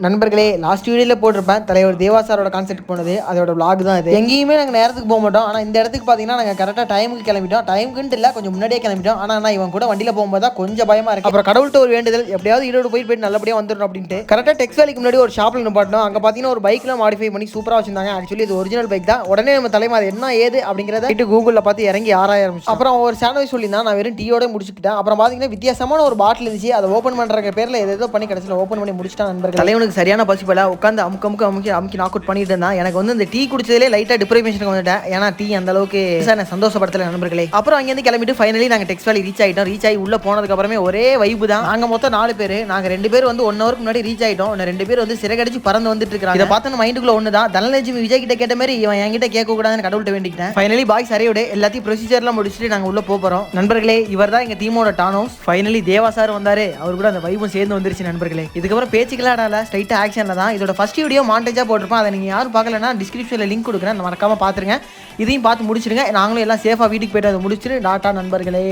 நண்பர்களே, லாஸ்ட் வீடியோல போட்டிருப்பேன் தலைவர் தேவா சாரோட கான்செப்ட் போனது. அதோட vlog தான் இது. எங்கேயுமே நாங்கள் நேரத்துக்கு போக மாட்டோம். ஆனால் இந்த இடத்துக்கு பார்த்தீங்கன்னா நாங்கள் கரெக்டாக டைமுக்கு கிளம்பிட்டோம். டைமுக்குன்ட்டு இல்லை, கொஞ்சம் முன்னாடியே கிளம்பிட்டோம். ஆனால் நான் இவன் கூட வண்டியில் போகும்போது தான் கொஞ்சம் பயமா இருக்கு. அப்புறம் கடவுள்கிட்ட ஒரு வேண்டுதல், எப்படியாவது ஈரோடு போயிட்டு நல்லபடியாக வந்துடணும் அப்படின்ட்டு கரெக்டாக டெக்ஸ் வேலைக்கு முன்னாடி ஒரு ஷாப்பில் நிப்பாட்டோம். அங்கே பார்த்தீங்கன்னா ஒரு பைக்கில் மாடிஃபை பண்ணி சூப்பராக வச்சிருந்தாங்க. ஆக்சுவலி இது ஒரிஜினல் பைக் தான். உடனே நம்ம தலைமை அது என்ன ஏது அப்படிங்கிறத கூகுளில் பார்த்து இறங்கி ஆராய ஆரம்பிச்சு. அப்புறம் ஒரு சாண்ட்விச் சொல்லியிருந்தான், நான் வெறும் டீயோட முடிச்சுக்கிட்டேன். அப்புறம் பார்த்தீங்கன்னா வித்தியாசமான ஒரு பாட்டில் இருந்துச்சு. அதை ஓப்பன் பண்ணுற பேரில் ஏதோ பண்ணி கடைசியில் ஓப்பன் பண்ணி முடிச்சிட்டான். நண்பர்கள், தலைவனுக்கு சரியான பசி போல உட்காந்து அமுக்கி நாக் அவுட் பண்ணிட்டு இருந்தான். எனக்கு வந்து இந்த டீ குடிச்சதுலேயே லைட்டாக டிப்ரைவேஷனுக்கு வந்துட்டேன். ஏன்னா டீ அந்த அளவுக்கு சந்தோஷப்படுத்தல நண்பர்களே. அப்புறம் அங்கேருந்து கிளம்பிட்டு ஃபைனலி நாங்கள் டெக்ஸ் வேலி ரீச் ஆகிட்டோம். ரீச் ஆகி உள்ள போனதுக்கு அப்புறமே ஒரே வைப்பு தான். நாங்கள் மொத்தம் 4 பேர். நாங்கள் 2 பேர் வந்து 1 ஹவருக்கு முன்னாடி ரீச் ஆகிட்டோம். 2 பேர் வந்து சிறகடிச்சு பறந்து வந்துட்டு இருக்காங்க. இதை பார்த்து மைண்டுக்குள்ள ஒன்று தான், தனலட்சுமி விஜய் கிட்ட கேட்ட மாதிரி இவன் என்கிட்ட கேட்க கூடாதுன்னு கடவுள்கிட்ட வேண்டிக்கிட்டேன். ஃபைனலி பாய்ஸ் அரையோட எல்லாத்தையும் ப்ரொசீஜர்லாம் முடிச்சுட்டு நாங்கள் உள்ள போகிறோம். நண்பர்களே, இவர் தான் எங்கள் டீமோட டானோஸ். ஃபைனலி தேவா சார் வந்தாரு. அவர் கூட அந்த வைப்பும் சேர்ந்து வந்துருச்சு நண்பர்களே. இதுக்கப்புறம் பேச்சுக்கலாடால ஸ்ட்ரைட்டாக ஆக்ஷனில் தான். இதோட ஃபர்ஸ்ட் வீடியோ மாண்டேஜா போட்டிருப்பேன். அதை நீங்கள் யாரும் பார்க்கலன்னா டிஸ்கிரிப்ஷனில் லிங்க் கொடுக்குறேன், மறக்காம பார்த்துருங்க. இதையும் பார்த்து முடிச்சிடுங்க. நாங்களும் எல்லாம் சேஃபாக வீட்டுக்கு போய்ட்டு அதை முடிச்சுட்டு டாட்டா நண்பர்களே.